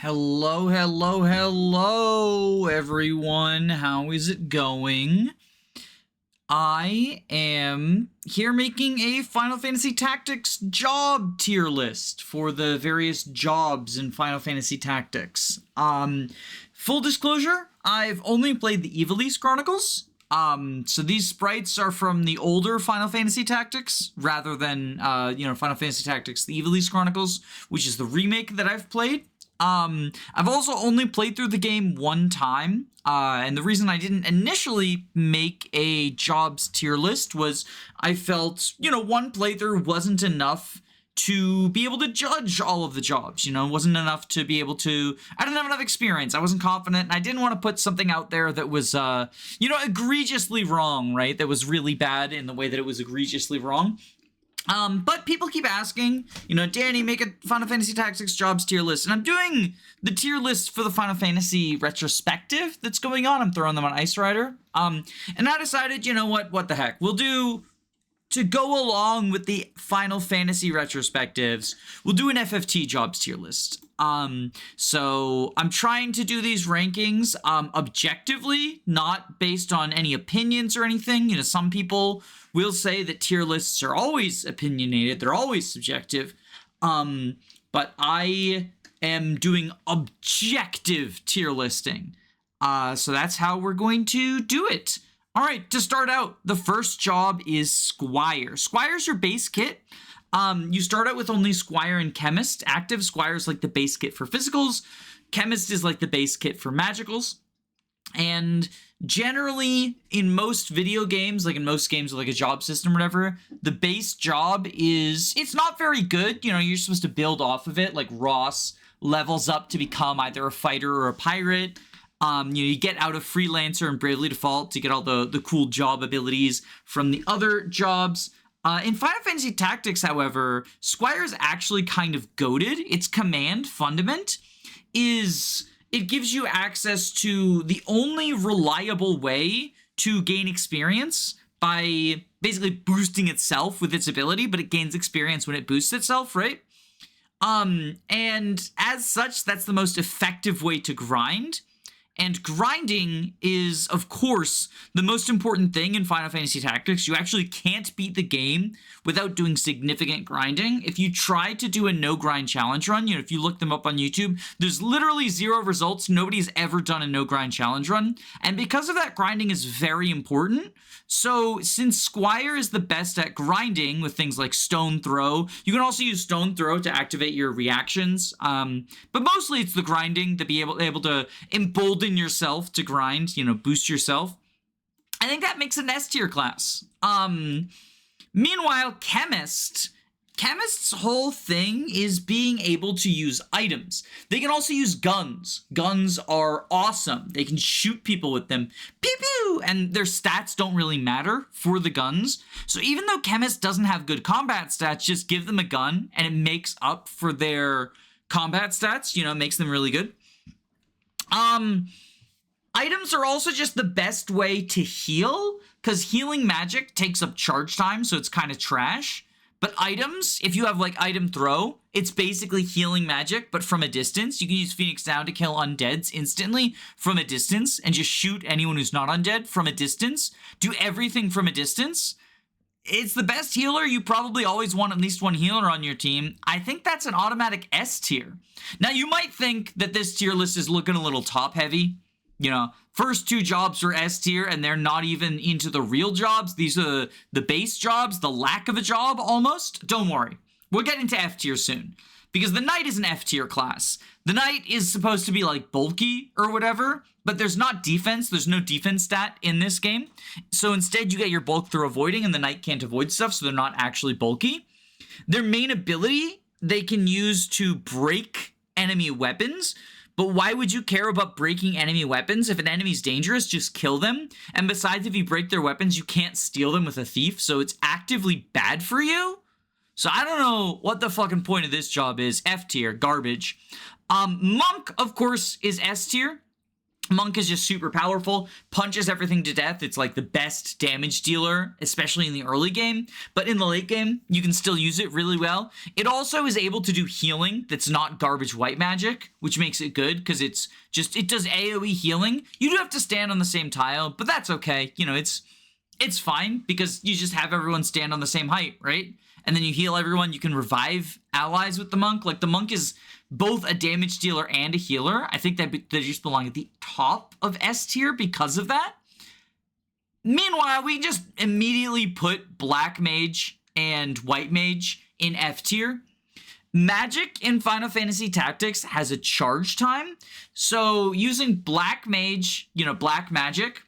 Hello, hello, hello, everyone. How is it going? I am here making a Final Fantasy Tactics job tier list for the various jobs in Final Fantasy Tactics. Full disclosure, I've only played the Ivalice Chronicles. So these sprites are from the older Final Fantasy Tactics rather than, Final Fantasy Tactics, the Ivalice Chronicles, which is the remake that I've played. I've also only played through the game one time, and the reason I didn't initially make a jobs tier list was I felt, one playthrough wasn't enough to be able to judge all of the jobs, it wasn't enough to be able to, I didn't have enough experience, I wasn't confident, and I didn't want to put something out there that was, egregiously wrong, right? That was really bad in the way that it was egregiously wrong. But people keep asking, Danny, make a Final Fantasy Tactics jobs tier list. And I'm doing the tier list for the Final Fantasy retrospective that's going on. I'm throwing them on Ice Rider. And I decided, what the heck? We'll do, to go along with the Final Fantasy retrospectives, we'll do an FFT jobs tier list. So I'm trying to do these rankings, objectively, not based on any opinions or anything. Some people will say that tier lists are always opinionated, they're always subjective. But I am doing objective tier listing. So that's how we're going to do it. All right, to start out, the first job is Squire. Squire's your base kit. You start out with only Squire and Chemist. Active Squire's like the base kit for physicals. Chemist is like the base kit for magicals. And generally, in most video games, like in most games with like a job system or whatever, the base job it's not very good. You're supposed to build off of it. Like Ross levels up to become either a fighter or a pirate. You get out of Freelancer and Bravely Default to get all the cool job abilities from the other jobs. In Final Fantasy Tactics, however, Squire's actually kind of goated. Its command fundament it gives you access to the only reliable way to gain experience by basically boosting itself with its ability, but it gains experience when it boosts itself, right? And as such, that's the most effective way to grind. And grinding is, of course, the most important thing in Final Fantasy Tactics. You actually can't beat the game without doing significant grinding. If you try to do a no-grind challenge run, if you look them up on YouTube, there's literally 0 results. Nobody's ever done a no-grind challenge run. And because of that, grinding is very important. So since Squire is the best at grinding with things like Stone Throw, you can also use Stone Throw to activate your reactions. But mostly it's the grinding to be able to embolden yourself to grind, boost yourself. I think that makes an S tier class. Meanwhile, Chemist's whole thing is being able to use items. They can also use guns. Guns are awesome. They can shoot people with them. Pew pew! And their stats don't really matter for the guns. So even though Chemist doesn't have good combat stats, just give them a gun and it makes up for their combat stats. It makes them really good. Items are also just the best way to heal, because healing magic takes up charge time, so it's kind of trash. But items, if you have like item throw, it's basically healing magic, but from a distance. You can use Phoenix Down to kill undeads instantly from a distance and just shoot anyone who's not undead from a distance. Do everything from a distance. It's the best healer. You probably always want at least one healer on your team. I think that's an automatic S tier. Now, you might think that this tier list is looking a little top heavy. First 2 jobs are S tier, and they're not even into the real jobs. These are the base jobs, the lack of a job, almost. Don't worry. We'll get into F tier soon, because the Knight is an F tier class. The Knight is supposed to be, like, bulky or whatever, but there's not defense. There's no defense stat in this game. So instead, you get your bulk through avoiding, and the Knight can't avoid stuff, so they're not actually bulky. Their main ability, they can use to break enemy weapons. But why would you care about breaking enemy weapons? If an enemy's dangerous, just kill them. And besides, if you break their weapons, you can't steal them with a thief, so it's actively bad for you? So I don't know what the fucking point of this job is. F tier, garbage. Monk, of course, is S tier. Monk is just super powerful, punches everything to death. It's like the best damage dealer, especially in the early game. But in the late game, you can still use it really well. It also is able to do healing that's not garbage white magic, which makes it good because it does AoE healing. You do have to stand on the same tile, but that's okay. You know, it's fine because you just have everyone stand on the same height, right? And then you heal everyone. You can revive allies with the monk. Like, the monk is both a damage dealer and a healer. I think that they just belong at the top of S tier because of that. Meanwhile, we just immediately put black mage and white mage in F tier. Magic in Final Fantasy Tactics has a charge time. So using black mage, black magic,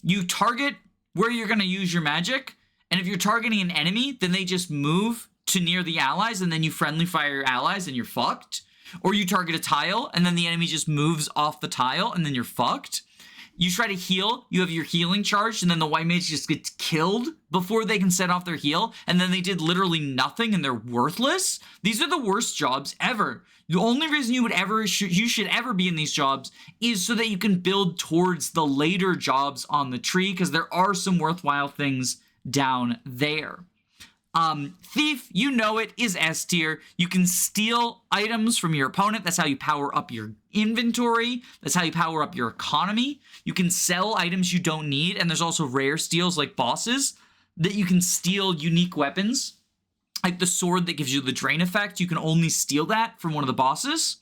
you target where you're going to use your magic. And if you're targeting an enemy, then they just move to near the allies, and then you friendly fire your allies, and you're fucked. Or you target a tile, and then the enemy just moves off the tile, and then you're fucked. You try to heal, you have your healing charged, and then the white mage just gets killed before they can set off their heal, and then they did literally nothing, and they're worthless. These are the worst jobs ever. The only reason you should ever be in these jobs is so that you can build towards the later jobs on the tree, because there are some worthwhile things down there. Thief, you know it, is S tier. You can steal items from your opponent. That's how you power up your inventory. That's how you power up your economy. You can sell items you don't need, and there's also rare steals like bosses that you can steal unique weapons. Like the sword that gives you the drain effect, you can only steal that from one of the bosses.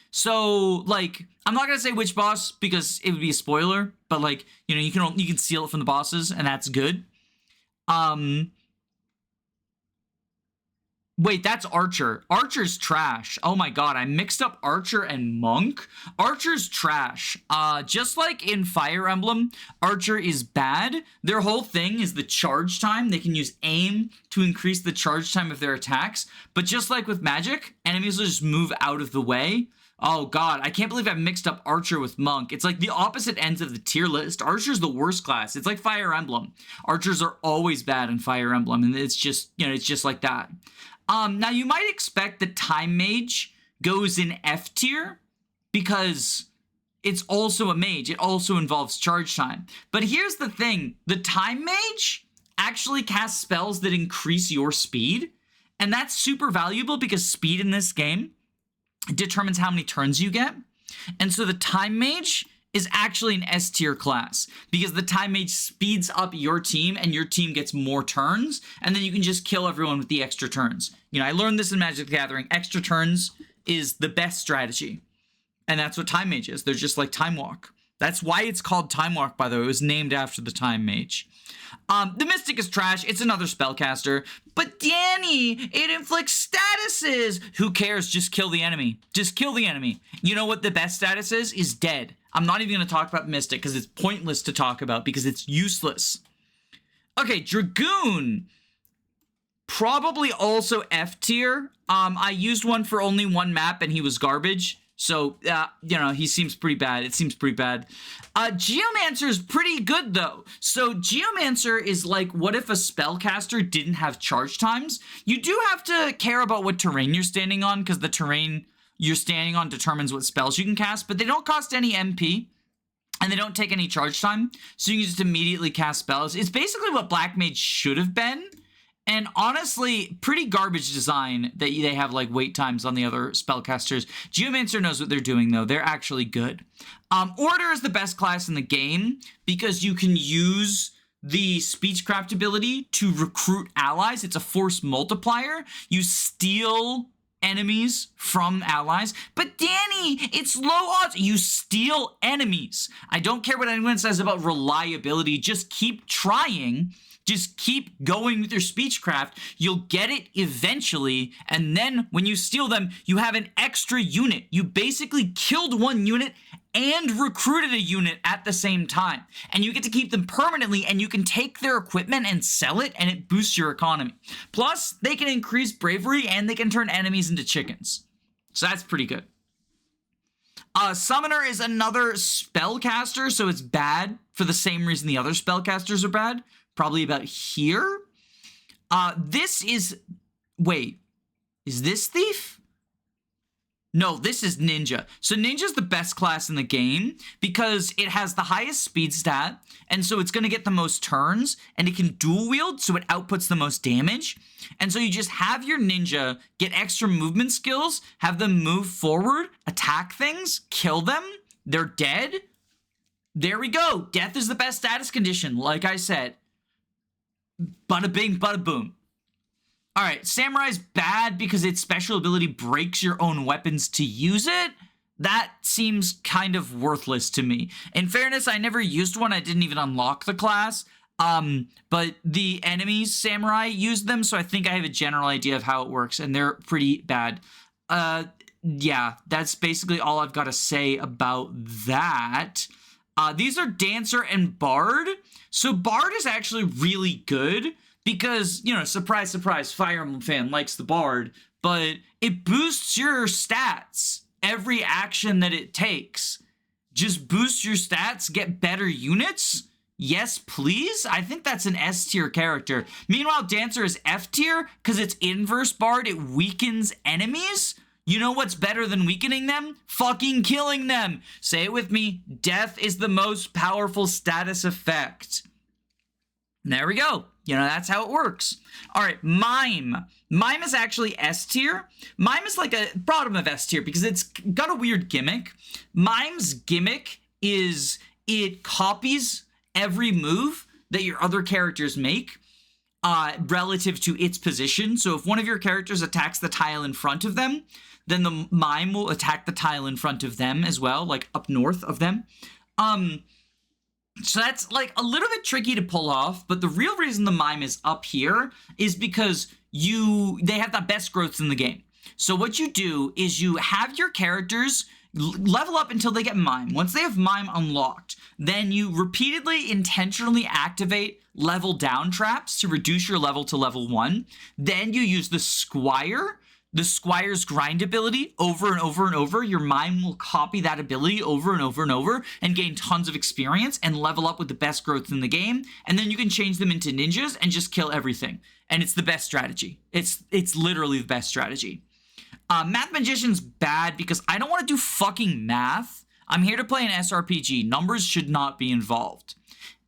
So, like, I'm not gonna say which boss because it would be a spoiler, but like, you can steal it from the bosses, and that's good. Wait, that's Archer. Archer's trash. Oh my god, I mixed up Archer and Monk. Archer's trash. Just like in Fire Emblem, Archer is bad. Their whole thing is the charge time. They can use aim to increase the charge time of their attacks. But just like with magic, enemies will just move out of the way. Oh god, I can't believe I mixed up Archer with Monk. It's like the opposite ends of the tier list. Archer's the worst class. It's like Fire Emblem. Archers are always bad in Fire Emblem, and it's just, it's just like that. Now you might expect that Time Mage goes in F tier because it's also a mage. It also involves charge time. But here's the thing. The Time Mage actually casts spells that increase your speed, and that's super valuable because speed in this game determines how many turns you get. And so the Time Mage is actually an S tier class because the Time Mage speeds up your team and your team gets more turns, and then you can just kill everyone with the extra turns. I learned this in Magic the Gathering. Extra turns is the best strategy, and that's what Time Mage is. They're just like Time Walk. That's why it's called Time Walk, by the way. It was named after the Time Mage. The Mystic is trash. It's another spellcaster. But Danny, it inflicts statuses. Who cares? Just kill the enemy. Just kill the enemy. You know what the best status is? Is dead. I'm not even going to talk about Mystic because it's pointless to talk about because it's useless. Okay, Dragoon. Probably also F tier. I used one for only one map and he was garbage. So, he seems pretty bad. It seems pretty bad. Geomancer is pretty good, though. So, Geomancer is like, what if a spellcaster didn't have charge times? You do have to care about what terrain you're standing on, because the terrain you're standing on determines what spells you can cast, but they don't cost any MP, and they don't take any charge time, so you can just immediately cast spells. It's basically what Black Mage should have been. And honestly, pretty garbage design that they have like wait times on the other spellcasters. Geomancer knows what they're doing though. They're actually good. Order is the best class in the game because you can use the Speechcraft ability to recruit allies. It's a force multiplier. You steal enemies from allies. But Danny, it's low odds. You steal enemies. I don't care what anyone says about reliability. Just keep trying. Just keep going with your Speechcraft. You'll get it eventually, and then when you steal them, you have an extra unit. You basically killed one unit and recruited a unit at the same time. And you get to keep them permanently, and you can take their equipment and sell it, and it boosts your economy. Plus, they can increase bravery, and they can turn enemies into chickens. So that's pretty good. Summoner is another spellcaster, so it's bad for the same reason the other spellcasters are bad. Probably about here. This is... Wait. Is this Thief? No, this is Ninja. So Ninja's the best class in the game because it has the highest speed stat, and so it's going to get the most turns, and it can dual wield, so it outputs the most damage. And so you just have your Ninja get extra movement skills, have them move forward, attack things, kill them, they're dead. There we go. Death is the best status condition, like I said. Bada bing, bada boom. All right, Samurai's bad because its special ability breaks your own weapons to use it. That seems kind of worthless to me. In fairness, I never used one. I didn't even unlock the class. But the enemies, Samurai, used them, so I think I have a general idea of how it works, and they're pretty bad. Yeah, that's basically all I've got to say about that. These are Dancer and Bard. So Bard is actually really good because, you know, surprise, surprise, Fire Emblem fan likes the Bard, but it boosts your stats every action that it takes. Just boost your stats, get better units. Yes, please. I think that's an S tier character. Meanwhile, Dancer is F tier because it's inverse Bard. It weakens enemies. You know what's better than weakening them? Fucking killing them. Say it with me. Death is the most powerful status effect. There we go. You know, that's how it works. All right, Mime. Mime is actually S tier. Mime is like a bottom of S tier because it's got a weird gimmick. Mime's gimmick is it copies every move that your other characters make relative to its position. So if one of your characters attacks the tile in front of them, then the Mime will attack the tile in front of them as well, like up north of them. So that's like a little bit tricky to pull off, but the real reason the Mime is up here is because they have the best growths in the game. So what you do is you have your characters level up until they get Mime. Once they have Mime unlocked, then you repeatedly intentionally activate level down traps to reduce your level to level 1. Then you use the Squire's grind ability over and over and over. Your Mime will copy that ability over and over and over and gain tons of experience and level up with the best growth in the game. And then you can change them into ninjas and just kill everything. And it's the best strategy. It's literally the best strategy. Math Magician's bad because I don't want to do fucking math. I'm here to play an SRPG. Numbers should not be involved.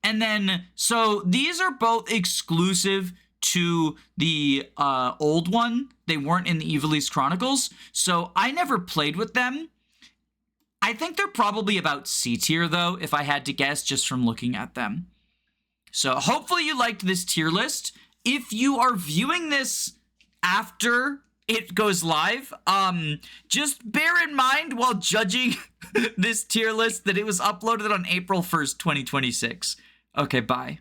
And then, so these are both exclusive to the old one. They weren't in the Ivalice Chronicles, so I never played with them. I think they're probably about C tier, though, if I had to guess just from looking at them. So hopefully you liked this tier list. If you are viewing this after it goes live, just bear in mind while judging this tier list that it was uploaded on April 1st, 2026. Okay, bye.